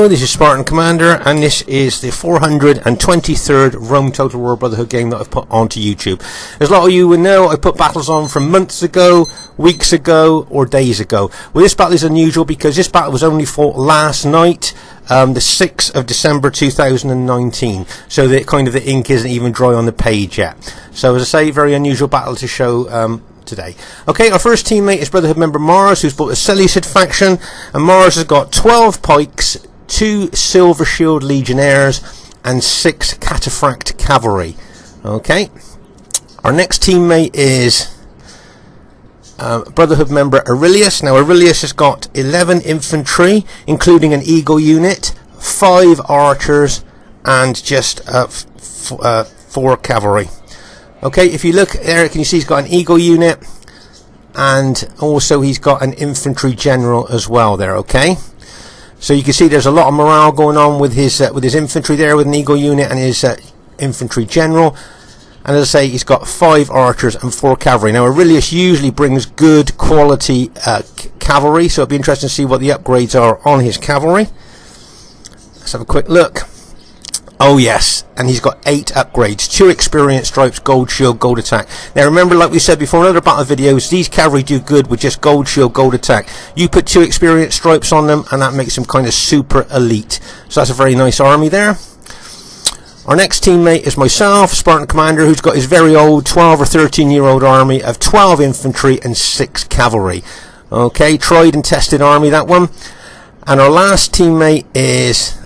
Hello, this is Spartan Commander, and this is the 423rd Rome Total War Brotherhood game that I've put onto YouTube. As a lot of you will know, I put battles on from months ago, weeks ago, or days ago. Well, this battle is unusual because this battle was only fought last night, the 6th of December 2019. So the ink isn't even dry on the page yet. So as I say, very unusual battle to show today. Okay, our first teammate is Brotherhood member Mars, who's bought the Seleucid faction, and Mars has got 12 pikes, 2 silver shield legionnaires, and 6 cataphract cavalry. Okay, our next teammate is Brotherhood member Aurelius. Now Aurelius has got 11 infantry, including an eagle unit, 5 archers, and just 4 cavalry. Okay, if you look there, can you see he's got an eagle unit, and also he's got an infantry general as well there. Okay, so you can see there's a lot of morale going on with his infantry there, with an eagle unit and his infantry general. And as I say, he's got 5 archers and 4 cavalry. Now Aurelius usually brings good quality cavalry, so it'll be interesting to see what the upgrades are on his cavalry. Let's have a quick look. Oh yes, and he's got 8 upgrades, 2 experience stripes, gold shield, gold attack. Now remember, like we said before in other battle videos, these cavalry do good with just gold shield, gold attack. You put 2 experience stripes on them and that makes them kind of super elite. So that's a very nice army there. Our next teammate is myself, Spartan Commander, who's got his very old 12 or 13-year-old army of 12 infantry and 6 cavalry. Okay, tried and tested army, that one. And our last teammate is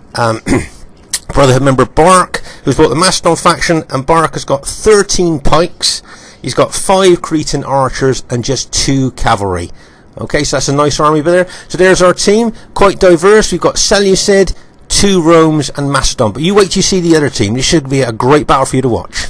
Brotherhood member Bark, who's bought the Macedon faction, and Bark has got 13 pikes, he's got 5 Cretan archers and just 2 cavalry. Okay, so that's a nice army there. So there's our team, quite diverse. We've got Seleucid, 2 Romes and Macedon, but you wait till you see the other team. This should be a great battle for you to watch.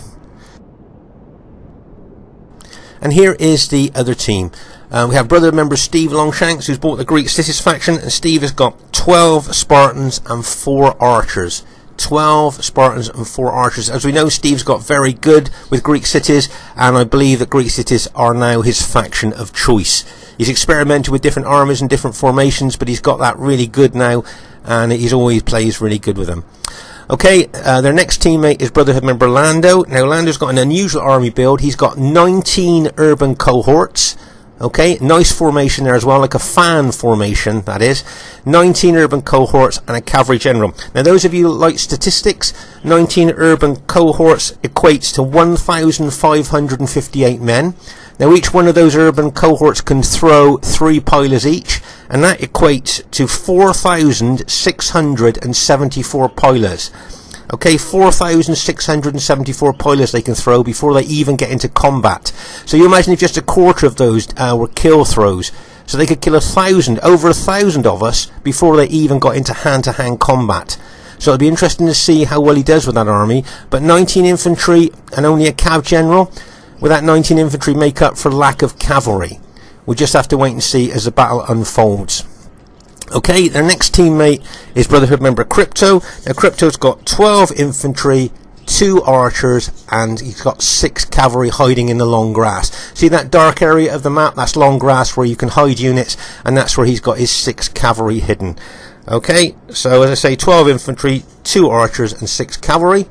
And here is the other team. We have Brotherhood member Steve Longshanks, who's bought the Greek Cites faction, and Steve has got 12 Spartans and 4 archers. 12 Spartans and 4 archers. As we know, Steve's got very good with Greek cities, and I believe that Greek cities are now his faction of choice. He's experimented with different armies and different formations, but he's got that really good now, and he's always plays really good with them. Okay, their next teammate is Brotherhood member Lando. Now Lando's got an unusual army build. He's got 19 urban cohorts. Okay, nice formation there as well, like a fan formation, that is. 19 urban cohorts and a cavalry general. Now those of you that like statistics, 19 urban cohorts equates to 1,558 men. Now each one of those urban cohorts can throw 3 pilers each, and that equates to 4,674 pilers. Okay, 4,674 pilers they can throw before they even get into combat. So you imagine if just a quarter of those were kill throws. So they could kill 1,000, over 1,000 of us before they even got into hand-to-hand combat. So it'll be interesting to see how well he does with that army. But 19 infantry and only a cav general, will that 19 infantry make up for lack of cavalry? We'll just have to wait and see as the battle unfolds. Okay, their next teammate is Brotherhood member Crypto. Now Crypto's got 12 infantry, 2 archers, and he's got 6 cavalry hiding in the long grass. See that dark area of the map? That's long grass where you can hide units, and that's where he's got his 6 cavalry hidden. Okay, so as I say, 12 infantry, 2 archers, and 6 cavalry.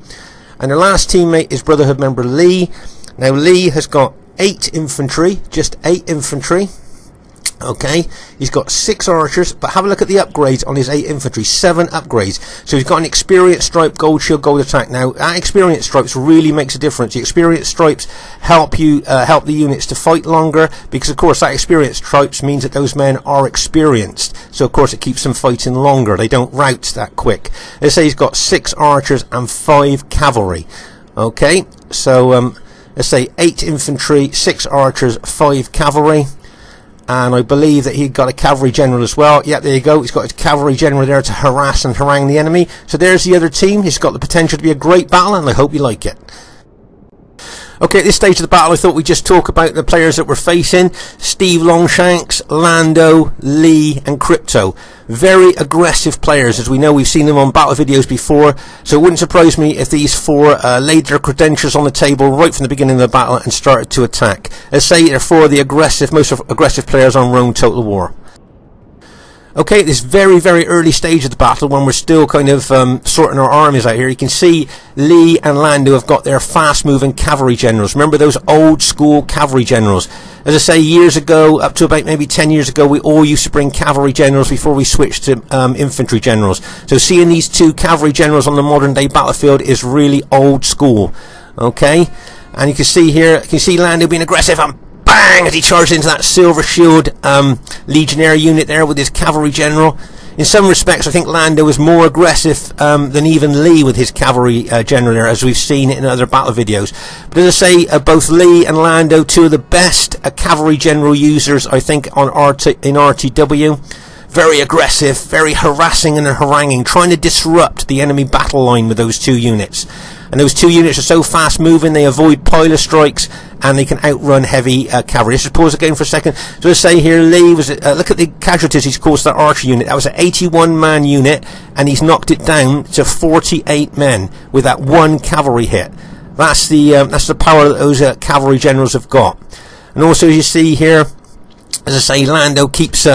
And their last teammate is Brotherhood member Lee. Now Lee has got 8 infantry, just 8 infantry. Okay, he's got 6 archers, but have a look at the upgrades on his 8 infantry. 7 upgrades. So he's got an experience stripe, gold shield, gold attack. Now that experience stripes really makes a difference. The experience stripes help you help the units to fight longer, because of course that experience stripes means that those men are experienced. So of course it keeps them fighting longer. They don't rout that quick. Let's say he's got 6 archers and 5 cavalry. Okay, so let's say 8 infantry, 6 archers, 5 cavalry. And I believe that he got a cavalry general as well. Yeah, there you go. He's got his cavalry general there to harass and harangue the enemy. So there's the other team. He's got the potential to be a great battle, and I hope you like it. Okay, at this stage of the battle, I thought we'd just talk about the players that we're facing. Steve Longshanks, Lando, Lee, and Crypto. Very aggressive players. As we know, we've seen them on battle videos before, so it wouldn't surprise me if these 4 laid their credentials on the table right from the beginning of the battle and started to attack. Let's say they're 4 of the most aggressive players on Rome Total War. Okay, at this very, very early stage of the battle, when we're still kind of sorting our armies out here, you can see Lee and Lando have got their fast-moving cavalry generals. Remember those old-school cavalry generals? As I say, years ago, up to about maybe 10 years ago, we all used to bring cavalry generals before we switched to infantry generals. So seeing these two cavalry generals on the modern-day battlefield is really old-school. Okay, and you can see here, you can see Lando being aggressive and bang, as he charged into that silver shield legionnaire unit there with his cavalry general. In some respects, I think Lando was more aggressive than even Lee with his cavalry general there, as we've seen in other battle videos. But as I say, both Lee and Lando, two of the best cavalry general users, I think, in RTW. Very aggressive, very harassing and haranguing, trying to disrupt the enemy battle line with those two units. And those two units are so fast moving, they avoid pilot strikes and they can outrun heavy cavalry. Let's just pause again for a second. So let's say here, Lee was, look at the casualties he's caused that archer unit. That was an 81-man unit, and he's knocked it down to 48 men with that one cavalry hit. That's the power that those cavalry generals have got. And also, as you see here, as I say, Lando keeps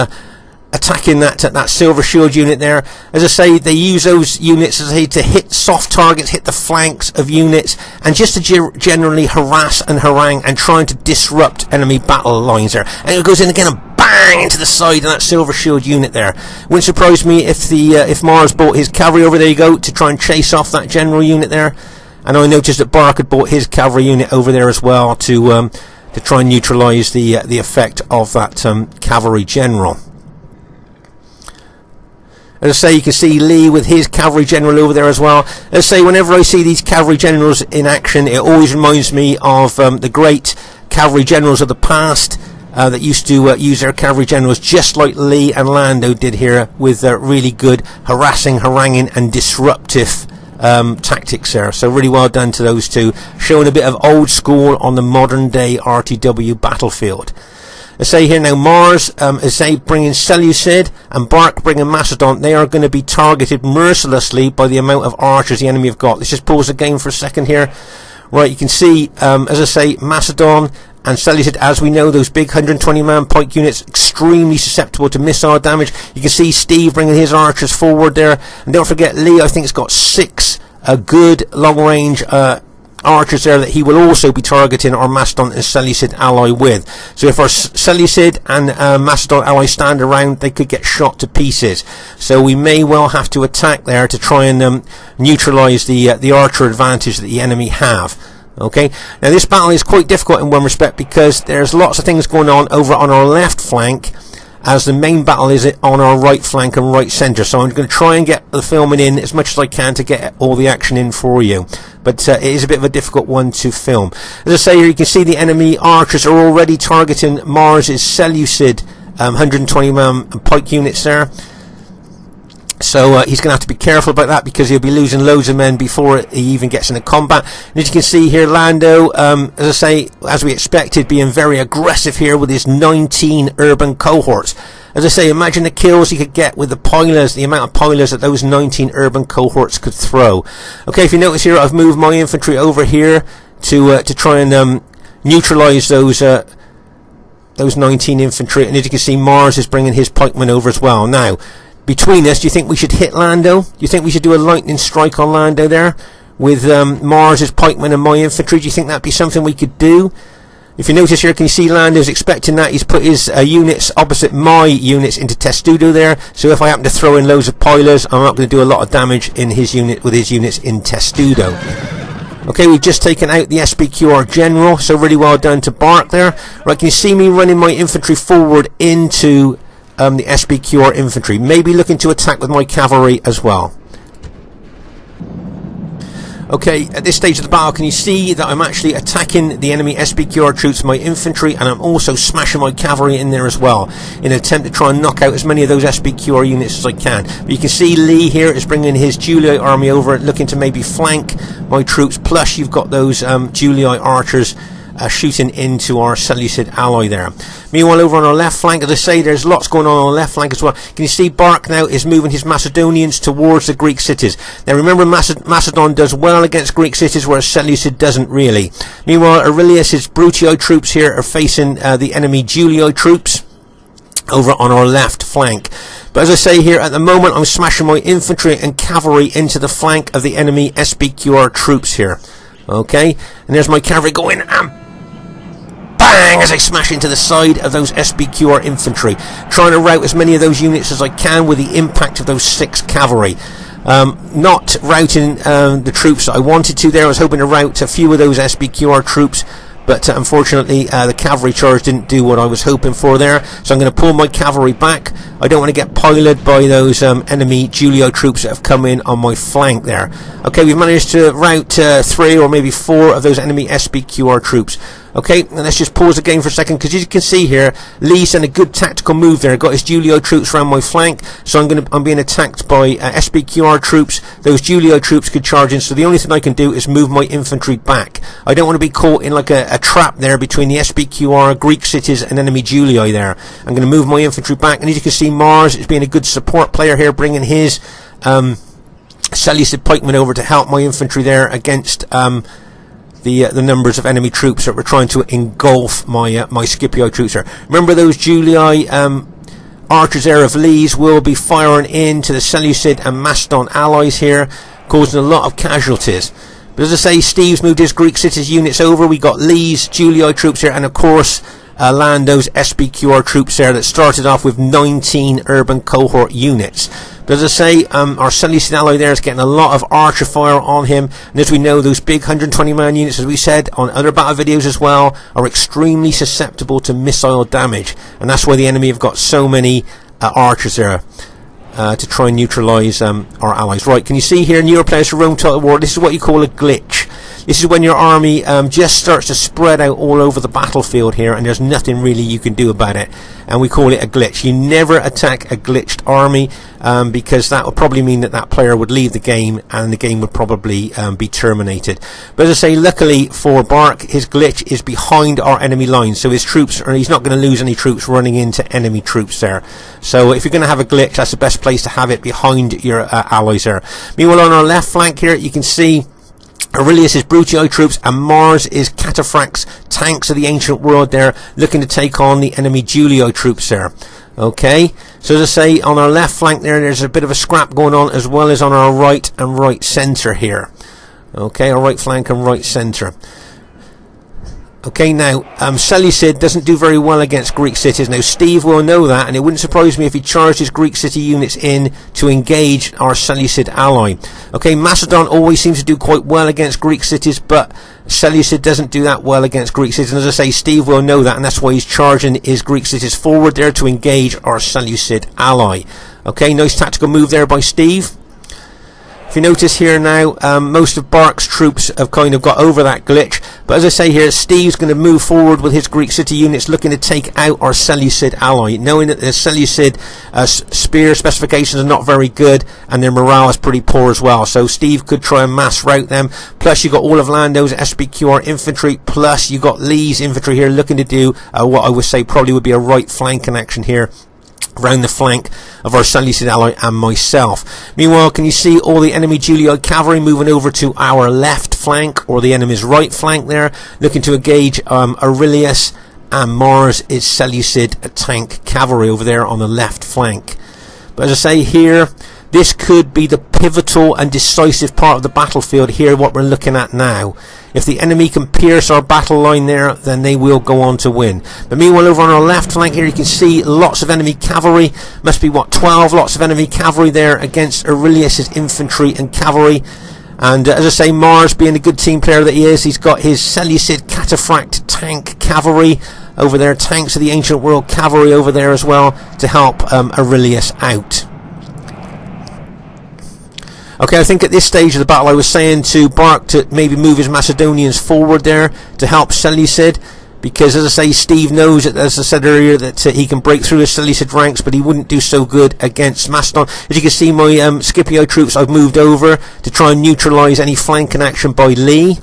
attacking that silver shield unit there. As I say, they use those units, as I say, to hit soft targets, hit the flanks of units, and just to generally harass and harangue and trying to disrupt enemy battle lines there. And it goes in again and bang into the side of that silver shield unit there. Wouldn't surprise me if Mars brought his cavalry over, there you go, to try and chase off that general unit there. And I noticed that Bark had brought his cavalry unit over there as well to try and neutralise the effect of that cavalry general. As I say, you can see Lee with his cavalry general over there as well. As I say, whenever I see these cavalry generals in action, it always reminds me of the great cavalry generals of the past that used to use their cavalry generals just like Lee and Lando did here, with really good harassing, haranguing and disruptive tactics there. So really well done to those two, showing a bit of old school on the modern day RTW battlefield. Let's say here now, Mars, as they bringing Seleucid and Bark bringing Macedon, they are going to be targeted mercilessly by the amount of archers the enemy have got. Let's just pause the game for a second here. Right, you can see, as I say, Macedon and Seleucid, as we know, those big 120-man pike units, extremely susceptible to missile damage. You can see Steve bringing his archers forward there. And don't forget, Lee, I think, has got 6 good long-range archers there that he will also be targeting our Macedon and Seleucid ally with. So if our Seleucid and Macedon ally stand around, they could get shot to pieces. So we may well have to attack there to try and neutralise the archer advantage that the enemy have. Okay, now this battle is quite difficult in one respect, because there's lots of things going on over on our left flank, as the main battle is on our right flank and right centre. So I'm going to try and get the filming in as much as I can to get all the action in for you. But it is a bit of a difficult one to film. As I say here, you can see the enemy archers are already targeting Mars's Seleucid 120-man pike units there. So he's going to have to be careful about that, because he'll be losing loads of men before he even gets into combat. And as you can see here, Lando, as I say, as we expected, being very aggressive here with his 19 urban cohorts. As I say, imagine the kills he could get with the pilers, the amount of pilers that those 19 urban cohorts could throw. Okay, if you notice here, I've moved my infantry over here to try and neutralise those 19 infantry. And as you can see, Mars is bringing his pikemen over as well. Now, between us, do you think we should hit Lando? Do you think we should do a lightning strike on Lando there with Mars's pikemen and my infantry? Do you think that'd be something we could do? If you notice here, can you see Lando's expecting that? He's put his units opposite my units into Testudo there. So if I happen to throw in loads of pilers, I'm not going to do a lot of damage in his unit with his units in Testudo. Okay, we've just taken out the SBQR general, so really well done to Bark there. Right, can you see me running my infantry forward into the SBQR infantry, maybe looking to attack with my cavalry as well. Okay, at this stage of the battle, can you see that I'm actually attacking the enemy SBQR troops, my infantry, and I'm also smashing my cavalry in there as well, in an attempt to try and knock out as many of those SBQR units as I can. But you can see Lee here is bringing his Julii army over, looking to maybe flank my troops, plus you've got those Julii archers shooting into our Seleucid ally there. Meanwhile, over on our left flank, as I say, there's lots going on our left flank as well. Can you see Bark now is moving his Macedonians towards the Greek cities? Now remember, Macedon does well against Greek cities, whereas Seleucid doesn't really. Meanwhile, Aurelius's Brutii troops here are facing the enemy Julii troops. over on our left flank. But as I say here, at the moment I'm smashing my infantry and cavalry into the flank of the enemy SBQR troops here. Okay, and there's my cavalry going and bang as I smash into the side of those SBQR infantry, trying to rout as many of those units as I can with the impact of those 6 cavalry. Not routing the troops that I wanted to there. I was hoping to rout a few of those SBQR troops, but unfortunately the cavalry charge didn't do what I was hoping for there, so I'm going to pull my cavalry back. I don't want to get piloted by those enemy Julio troops that have come in on my flank there. Okay, we've managed to rout 3 or maybe 4 of those enemy SBQR troops. Okay, and let's just pause the game for a second, because as you can see here, Lee's done a good tactical move there. Got his Julio troops around my flank, so I'm being attacked by SBQR troops. Those Julio troops could charge in, so the only thing I can do is move my infantry back. I don't want to be caught in like a trap there between the SBQR, Greek cities, and enemy Julii there. I'm going to move my infantry back, and as you can see, Mars is being a good support player here, bringing his Seleucid pikemen over to help my infantry there against the numbers of enemy troops that were trying to engulf my Scipio troops there. Remember, those Julii archers there of Lee's will be firing into the Seleucid and Macedon allies here, causing a lot of casualties. But as I say, Steve's moved his Greek cities units over. We got Lee's Julii troops here, and of course Lando's SBQR troops there that started off with 19 urban cohort units. But as I say, our Seleucid ally there is getting a lot of archer fire on him, and as we know, those big 120-man units, as we said on other battle videos as well, are extremely susceptible to missile damage, and that's why the enemy have got so many archers there to try and neutralise our allies. Right, can you see here, newer players to Rome Total War, this is what you call a glitch. This is when your army just starts to spread out all over the battlefield here, and there's nothing really you can do about it, and we call it a glitch. You never attack a glitched army, because that would probably mean that that player would leave the game, and the game would probably be terminated. But as I say, luckily for Bark, his glitch is behind our enemy lines, so his troops, or he's not going to lose any troops running into enemy troops there. So if you're going to have a glitch, that's the best place to have it, behind your allies there. Meanwhile, on our left flank here, you can see Aurelius is Brutii troops, and Mars is Cataphract's tanks of the ancient world there, looking to take on the enemy Julio troops there. Okay, so as I say, on our left flank there's a bit of a scrap going on, as well as on our right and right centre here. Okay, our right flank and right centre. Okay, now, Seleucid doesn't do very well against Greek cities. Now, Steve will know that, and it wouldn't surprise me if he charged his Greek city units in to engage our Seleucid ally. Okay, Macedon always seems to do quite well against Greek cities, but Seleucid doesn't do that well against Greek cities. And as I say, Steve will know that, and that's why he's charging his Greek cities forward there to engage our Seleucid ally. Okay, nice tactical move there by Steve. If you notice here now, most of Bark's troops have kind of got over that glitch, but as I say here, Steve's going to move forward with his Greek city units, looking to take out our Seleucid ally, knowing that the Seleucid spear specifications are not very good, and their morale is pretty poor as well. So Steve could try and mass rout them. Plus you got all of Lando's SBQR infantry, plus you got Lee's infantry here looking to do what I would say probably would be a right flanking action here, round the flank of our Seleucid ally and myself. Meanwhile, can you see all the enemy Julii cavalry moving over to our left flank, or the enemy's right flank there, looking to engage Aurelius, and Mars is Seleucid tank cavalry over there on the left flank. But as I say here, this could be the pivotal and decisive part of the battlefield here, what we're looking at now. If the enemy can pierce our battle line there, then they will go on to win. But meanwhile, over on our left flank here, you can see lots of enemy cavalry. Must be, what, 12 lots of enemy cavalry there against Aurelius's infantry and cavalry. And as I say, Mars, being the good team player that he is, he's got his Seleucid Cataphract tank cavalry over there, tanks of the ancient world cavalry over there as well, to help Aurelius out. Okay, I think at this stage of the battle I was saying to Bark to maybe move his Macedonians forward there to help Seleucid, because as I say, Steve knows that, as I said earlier, that he can break through his Seleucid ranks, but he wouldn't do so good against Macedon. As you can see, my Scipio troops I've moved over to try and neutralise any flanking action by Lee.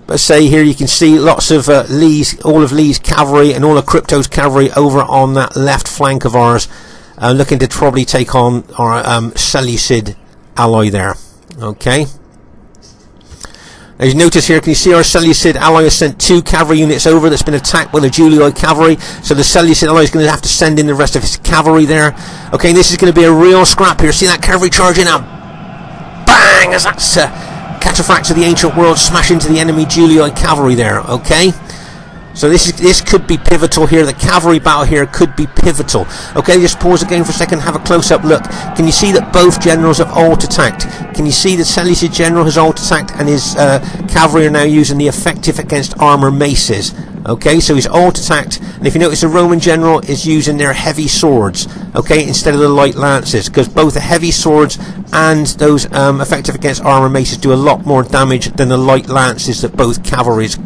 But say here you can see lots of all of Lee's cavalry and all of Crypto's cavalry over on that left flank of ours, looking to probably take on our Seleucid ally there. Okay, As you notice here, can you see our Seleucid ally has sent 2 cavalry units over that's been attacked by the Julii cavalry. So the Seleucid ally is going to have to send in the rest of his cavalry there. Okay, and this is going to be a real scrap here. See that cavalry charging up? Bang! As that's cataphracts of the ancient world smash into the enemy Julii cavalry there. Okay. So this could be pivotal here. The cavalry battle here could be pivotal. Okay, just pause again for a second, have a close-up look. Can you see that both generals have alt-attacked? Can you see the Seleucid general has alt-attacked and his cavalry are now using the effective against armour maces? Okay, so he's alt-attacked, and if you notice the Roman general is using their heavy swords, okay, instead of the light lances, because both the heavy swords and those effective against armour maces do a lot more damage than the light lances that both cavalries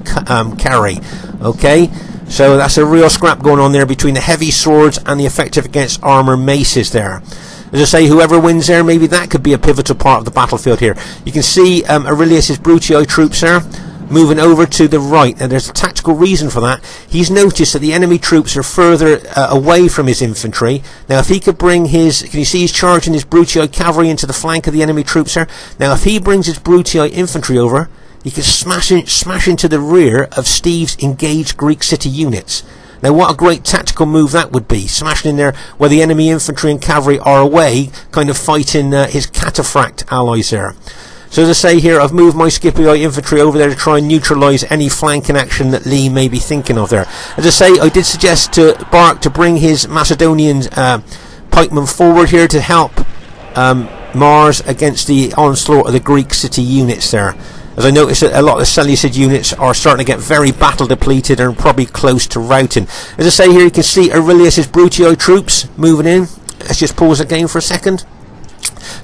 carry. Okay, so that's a real scrap going on there between the heavy swords and the effective against armour maces there. As I say, whoever wins there, maybe that could be a pivotal part of the battlefield here. You can see Aurelius's Brutii troops there moving over to the right. Now there's a tactical reason for that. He's noticed that the enemy troops are further away from his infantry. Now if he could bring his, can you see he's charging his Brutii cavalry into the flank of the enemy troops there? Now if he brings his Brutii infantry over, he can smash into the rear of Steve's engaged Greek city units. Now what a great tactical move that would be, smashing in there where the enemy infantry and cavalry are away, kind of fighting his cataphract allies there. So as I say here, I've moved my Scipii infantry over there to try and neutralise any flanking action that Lee may be thinking of there. As I say, I did suggest to Bark to bring his Macedonian pikemen forward here to help Mars against the onslaught of the Greek city units there. As I noticed that a lot of the Seleucid units are starting to get very battle depleted and probably close to routing. As I say here, you can see Aurelius's Brutii troops moving in. Let's just pause again for a second.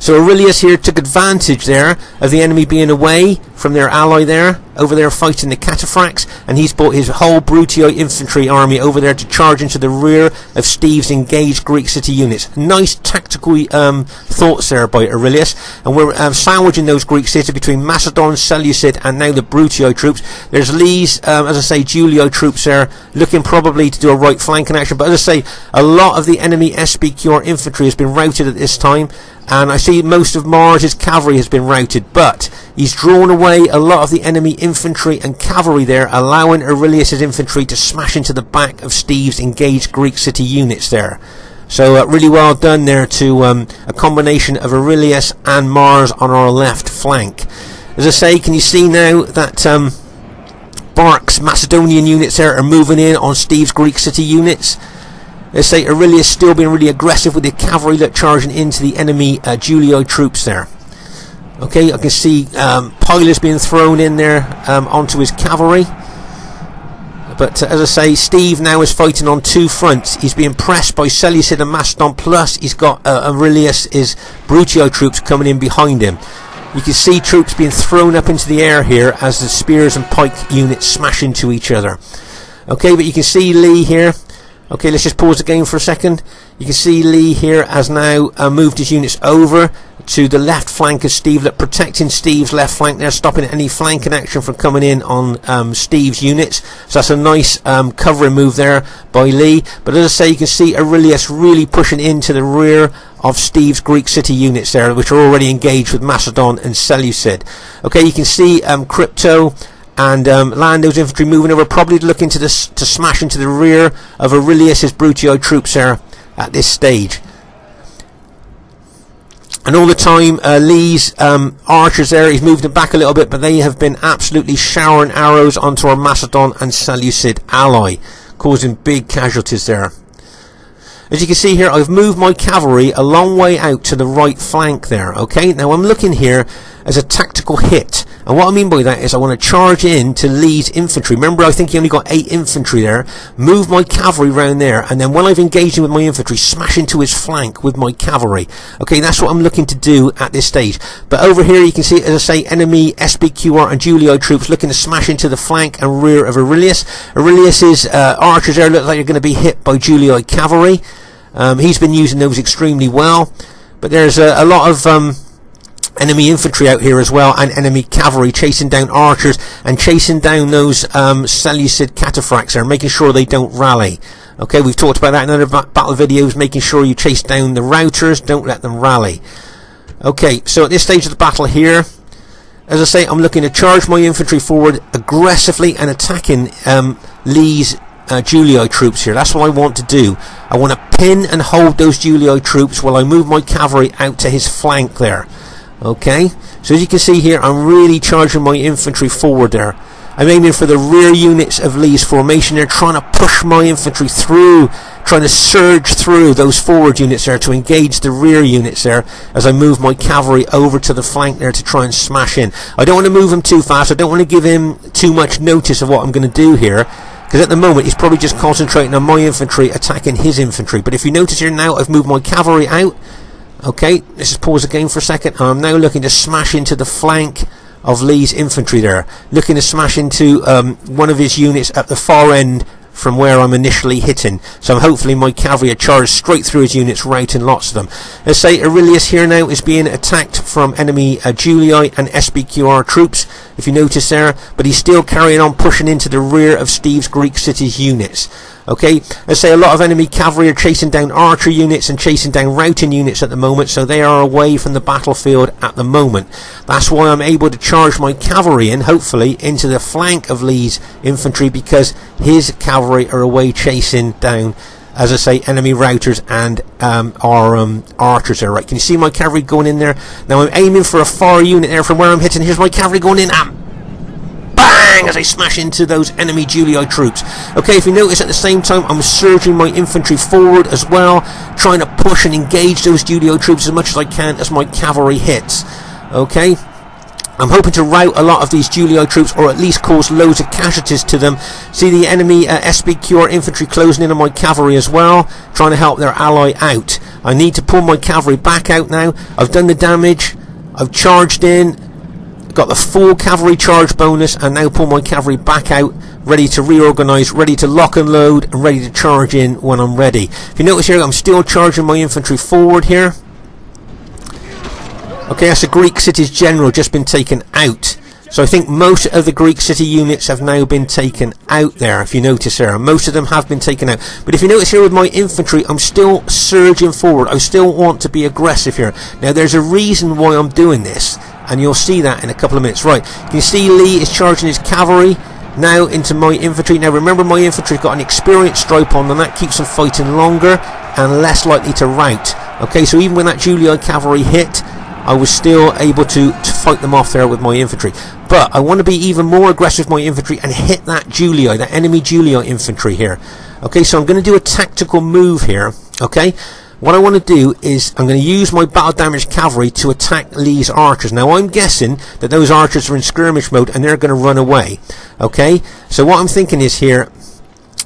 So Aurelius here took advantage there of the enemy being away from their ally there, over there fighting the cataphracts, and he's brought his whole Brutii infantry army over there to charge into the rear of Steve's engaged Greek city units. Nice tactical thoughts there by Aurelius, and we're sandwiching those Greek cities between Macedon, Seleucid, and now the Brutii troops. There's Lee's, as I say, Julii troops there, looking probably to do a right flanking action, but as I say, a lot of the enemy SBQR infantry has been routed at this time, and I see most of Mars's cavalry has been routed, but he's drawn away a lot of the enemy infantry and cavalry there, allowing Aurelius's infantry to smash into the back of Steve's engaged Greek city units there. So really well done there to a combination of Aurelius and Mars on our left flank. As I say, can you see now that Bark's Macedonian units there are moving in on Steve's Greek city units? Let's say Aurelius still being really aggressive with the cavalry charging into the enemy Julii troops there. Okay, I can see pillars being thrown in there onto his cavalry. But as I say, Steve now is fighting on 2 fronts. He's being pressed by Seleucid and Macedon, plus he's got Aurelius's Brutii troops coming in behind him. You can see troops being thrown up into the air here as the spears and pike units smash into each other. Okay, but you can see Lee here. Okay, let's just pause the game for a second. You can see Lee here has now moved his units over to the left flank of Steve, protecting Steve's left flank there, stopping any flanking action from coming in on Steve's units. So that's a nice covering move there by Lee. But as I say, you can see Aurelius really pushing into the rear of Steve's Greek city units there, which are already engaged with Macedon and Seleucid. Okay, you can see Crypto and Lando's infantry moving over, probably looking to smash into the rear of Aurelius's Brutii troops there at this stage. And all the time Lee's archers there, he's moved them back a little bit, but they have been absolutely showering arrows onto our Macedon and Seleucid ally, causing big casualties there. As you can see here, I've moved my cavalry a long way out to the right flank there. Okay, now I'm looking here as a tactical hit, and what I mean by that is I want to charge in to Lee's infantry. Remember, I think he only got 8 infantry there. Move my cavalry round there, and then when I've engaged him with my infantry, smash into his flank with my cavalry. Okay, that's what I'm looking to do at this stage. But over here you can see, as I say, enemy SBQR and Julii troops looking to smash into the flank and rear of Aurelius. Aurelius's archers there look like they're going to be hit by Julii cavalry. He's been using those extremely well, but there's a lot of enemy infantry out here as well, and enemy cavalry chasing down archers and chasing down those Seleucid cataphracts there, making sure they don't rally. Okay, we've talked about that in other battle videos, making sure you chase down the routers, don't let them rally. Okay, so at this stage of the battle here, as I say, I'm looking to charge my infantry forward aggressively and attacking Lee's Julii troops here. That's what I want to do. I want to pin and hold those Julii troops while I move my cavalry out to his flank there. Okay, so as you can see here, I'm really charging my infantry forward there. I'm aiming for the rear units of Lee's formation. They're trying to push my infantry through, trying to surge through those forward units there to engage the rear units there as I move my cavalry over to the flank there to try and smash in. I don't want to move him too fast. I don't want to give him too much notice of what I'm going to do here, because at the moment he's probably just concentrating on my infantry attacking his infantry. But if you notice here now, I've moved my cavalry out. Okay, let's just pause the game for a second. I'm now looking to smash into the flank of Lee's infantry there, looking to smash into one of his units at the far end from where I'm initially hitting. So hopefully my cavalry are charged straight through his units, routing lots of them. Let's say Aurelius here now is being attacked from enemy Julii and SBQR troops, if you notice there, but he's still carrying on pushing into the rear of Steve's Greek city's units. Okay, let's say a lot of enemy cavalry are chasing down archer units and chasing down routing units at the moment, so they are away from the battlefield at the moment. That's why I'm able to charge my cavalry in, hopefully, into the flank of Lee's infantry, because his cavalry are away chasing down, as I say, enemy routers and our archers there. Right, can you see my cavalry going in there? Now I'm aiming for a far unit there from where I'm hitting. Here's my cavalry going in, bang, as I smash into those enemy Julii troops. Okay, if you notice, at the same time I'm surging my infantry forward as well, trying to push and engage those Julii troops as much as I can as my cavalry hits. Okay, I'm hoping to rout a lot of these Julii troops, or at least cause loads of casualties to them. See the enemy SBQR infantry closing in on my cavalry as well, trying to help their ally out. I need to pull my cavalry back out now. I've done the damage, I've charged in, got the full cavalry charge bonus, and now pull my cavalry back out, ready to reorganize, ready to lock and load, and ready to charge in when I'm ready. If you notice here, I'm still charging my infantry forward here. Okay, that's the Greek city's general just been taken out. So I think most of the Greek city units have now been taken out there, if you notice there. Most of them have been taken out. But if you notice here with my infantry, I'm still surging forward. I still want to be aggressive here. Now there's a reason why I'm doing this, and you'll see that in a couple of minutes. Right, you can see Lee is charging his cavalry now into my infantry. Now remember, my infantry's got an experience stripe on them. That keeps them fighting longer and less likely to rout. Okay, so even when that Julii cavalry hit, I was still able to fight them off there with my infantry. But I want to be even more aggressive with my infantry and hit that Julii, that enemy Julii infantry here. Okay, so I'm going to do a tactical move here. Okay, what I want to do is I'm going to use my battle damaged cavalry to attack Lee's archers. Now I'm guessing that those archers are in skirmish mode and they're going to run away. Okay, so what I'm thinking is here,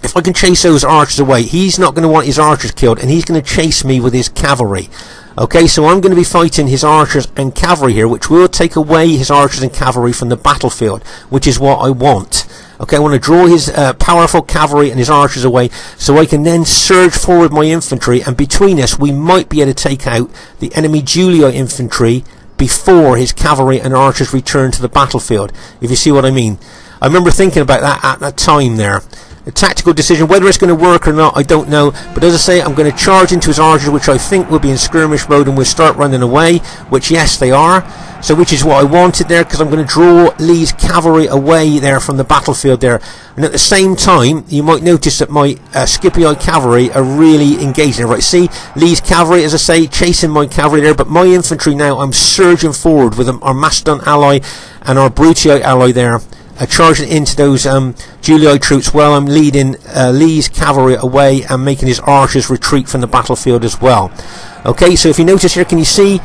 if I can chase those archers away, he's not going to want his archers killed, and he's going to chase me with his cavalry. Okay, so I'm going to be fighting his archers and cavalry here, which will take away his archers and cavalry from the battlefield, which is what I want. Okay, I want to draw his powerful cavalry and his archers away, so I can then surge forward my infantry, and between us we might be able to take out the enemy Julii infantry before his cavalry and archers return to the battlefield, if you see what I mean. I remember thinking about that at that time there. A tactical decision, whether it's going to work or not, I don't know. But as I say, I'm going to charge into his archers, which I think will be in skirmish mode and will start running away, which yes, they are. So which is what I wanted there, because I'm going to draw Lee's cavalry away there from the battlefield there. And at the same time, you might notice that my Scipii cavalry are really engaging. Right, see, Lee's cavalry, as I say, chasing my cavalry there, but my infantry now, I'm surging forward with our Macedon ally and our Brutii ally there. Charging into those Julii troops while I'm leading Lee's cavalry away and making his archers retreat from the battlefield as well. Okay, so if you notice here, can you see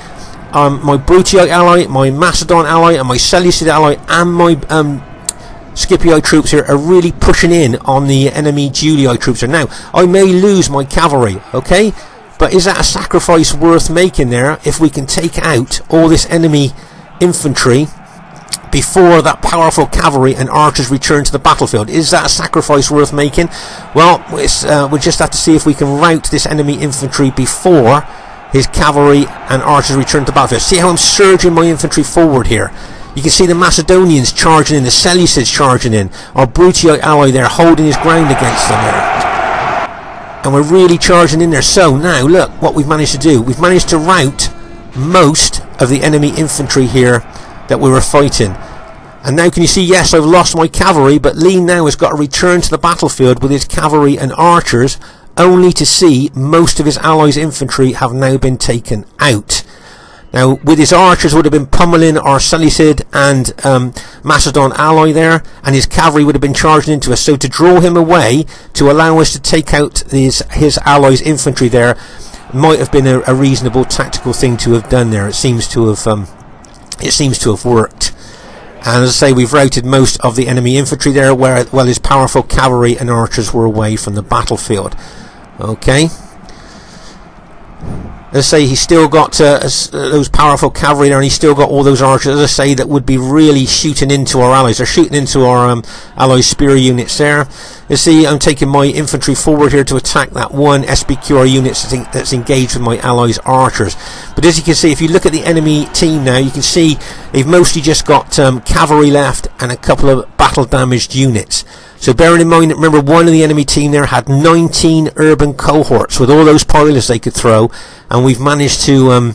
my Brutii ally, my Macedon ally, and my Seleucid ally, and my Scipii troops here are really pushing in on the enemy Julii troops here. Now, I may lose my cavalry, okay, but is that a sacrifice worth making there if we can take out all this enemy infantry before that powerful cavalry and archers return to the battlefield? Is that a sacrifice worth making? Well, we'll just have to see if we can rout this enemy infantry before his cavalry and archers return to the battlefield. See how I'm surging my infantry forward here? You can see the Macedonians charging in, the Seleucids charging in, our Brutii ally there holding his ground against them there. And we're really charging in there. So now look what we've managed to do. We've managed to rout most of the enemy infantry here that we were fighting. And now can you see, yes, I've lost my cavalry, but Lee now has got to return to the battlefield with his cavalry and archers, only to see most of his allies' infantry have now been taken out. Now, with his archers would have been pummeling our Seleucid and Macedon ally there, and his cavalry would have been charging into us. So to draw him away, to allow us to take out his allies' infantry there, might have been a reasonable tactical thing to have done there. It seems to have worked. And as I say, we've routed most of the enemy infantry there, while his powerful cavalry and archers were away from the battlefield. Okay. As I say, he's still got those powerful cavalry there, and he's still got all those archers, as I say, that would be really shooting into our allies. They're shooting into our allies' spear units there. You see, I'm taking my infantry forward here to attack that one SBQR unit that's engaged with my allies' archers. But as you can see, if you look at the enemy team now, you can see they've mostly just got cavalry left and a couple of battle-damaged units. So bearing in mind that, remember, one of the enemy team there had 19 urban cohorts with all those pilers they could throw, and we've managed to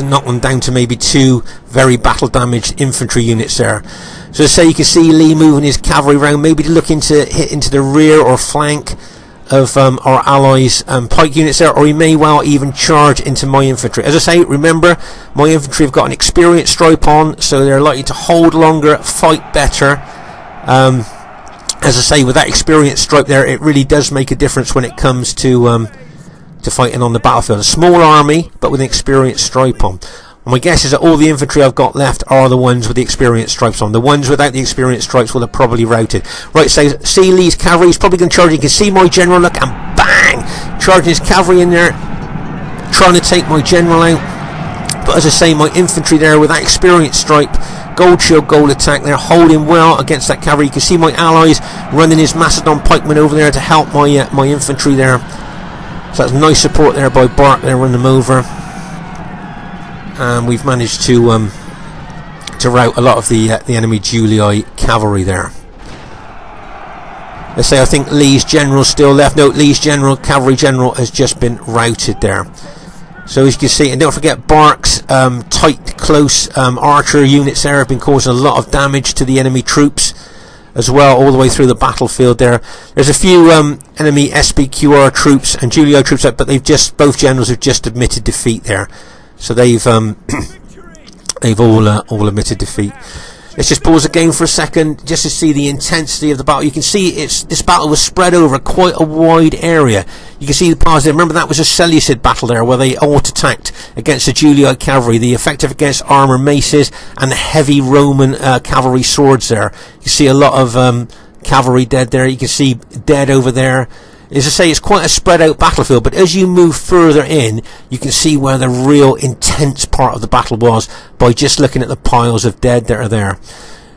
knock them down to maybe 2 very battle-damaged infantry units there. So say you can see Lee moving his cavalry around, maybe to look into hit into the rear or flank of our allies' pike units there, or he may well even charge into my infantry. As I say, remember, my infantry have got an experienced stripe on, so they're likely to hold longer, fight better. As I say, with that experienced stripe there, it really does make a difference when it comes to fighting on the battlefield. A small army, but with an experienced stripe on. And my guess is that all the infantry I've got left are the ones with the experienced stripes on. The ones without the experienced stripes will have probably routed. Right, so see Lee's cavalry, he's probably going to charge. You can see my general, look, and bang! Charging his cavalry in there, trying to take my general out. But as I say, my infantry there with that experienced stripe, gold shield, gold attack, they're holding well against that cavalry. You can see my allies running his Macedon pikemen over there to help my infantry there. So that's nice support there by Bark there, running them over. And we've managed to rout a lot of the enemy Julii cavalry there. Let's say I think Lee's general still left. No, Lee's general, cavalry general, has just been routed there. So as you can see, and don't forget Bark's tight, close archer units there have been causing a lot of damage to the enemy troops as well, all the way through the battlefield there. There's a few enemy SBQR troops and Julii troops, but they've just, both generals have just admitted defeat there. So they've all admitted defeat. Let's just pause the game for a second just to see the intensity of the battle. You can see this battle was spread over quite a wide area. You can see the piles there. Remember, that was a Seleucid battle there where they auto-attacked against the Julii cavalry, the effective against armour maces and the heavy Roman cavalry swords there. You can see a lot of cavalry dead there. You can see dead over there. As I say, it's quite a spread out battlefield, but as you move further in, you can see where the real intense part of the battle was by just looking at the piles of dead that are there.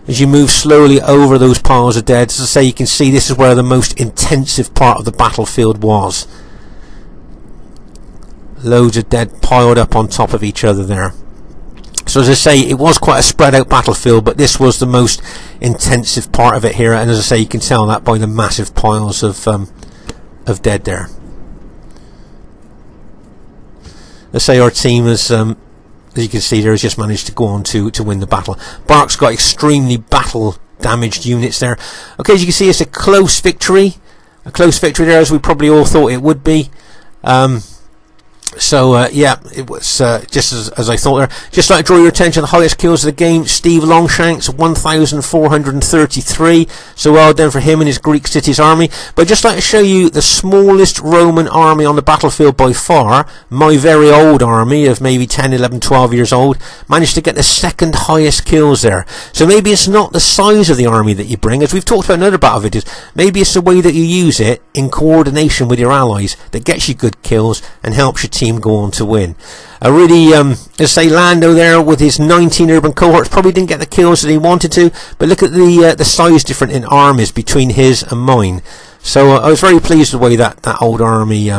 As you move slowly over those piles of dead, as I say, you can see this is where the most intensive part of the battlefield was. Loads of dead piled up on top of each other there. So as I say, it was quite a spread out battlefield, but this was the most intensive part of it here, and as I say, you can tell that by the massive piles of dead there. Let's say our team has, as you can see there, has just managed to go on to win the battle. Bark's got extremely battle damaged units there. Okay, as you can see, it's a close victory. A close victory there, as we probably all thought it would be. Yeah, it was just as I thought there. Just like to draw your attention to the highest kills of the game. Steve Longshanks, 1,433. So well done for him and his Greek cities army. But I'd just like to show you the smallest Roman army on the battlefield by far. My very old army of maybe 10, 11, 12 years old managed to get the second highest kills there. So maybe it's not the size of the army that you bring, as we've talked about in other battle videos. Maybe it's the way that you use it in coordination with your allies that gets you good kills and helps your team go on to win. I really, let's say Lando there with his 19 urban cohorts probably didn't get the kills that he wanted to, but look at the size difference in armies between his and mine. So I was very pleased with the way that old army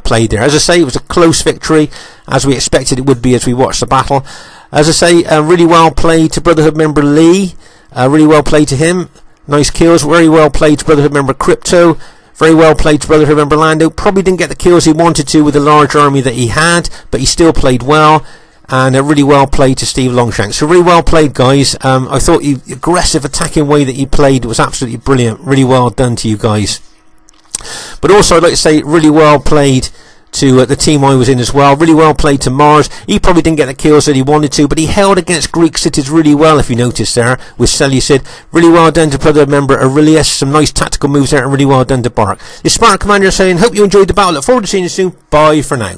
played there. As I say, it was a close victory, as we expected it would be as we watched the battle. As I say, really well played to Brotherhood member Lee, really well played to him. Nice kills, very well played to Brotherhood member Crypto. Very well played to Brotherhood member Lando. Probably didn't get the kills he wanted to with the large army that he had, but he still played well. and really well played to Steve Longshanks. So really well played, guys. I thought the aggressive attacking way that you played was absolutely brilliant. Really well done to you guys. But also I'd like to say really well played to the team I was in as well. Really well played to Mars. He probably didn't get the kills that he wanted to, but he held against Greek cities really well, if you notice there, with Seleucid. Really well done to brother member Aurelius. Some nice tactical moves there, and really well done to Bark. The Spartan Commander saying, hope you enjoyed the battle. Look forward to seeing you soon. Bye for now.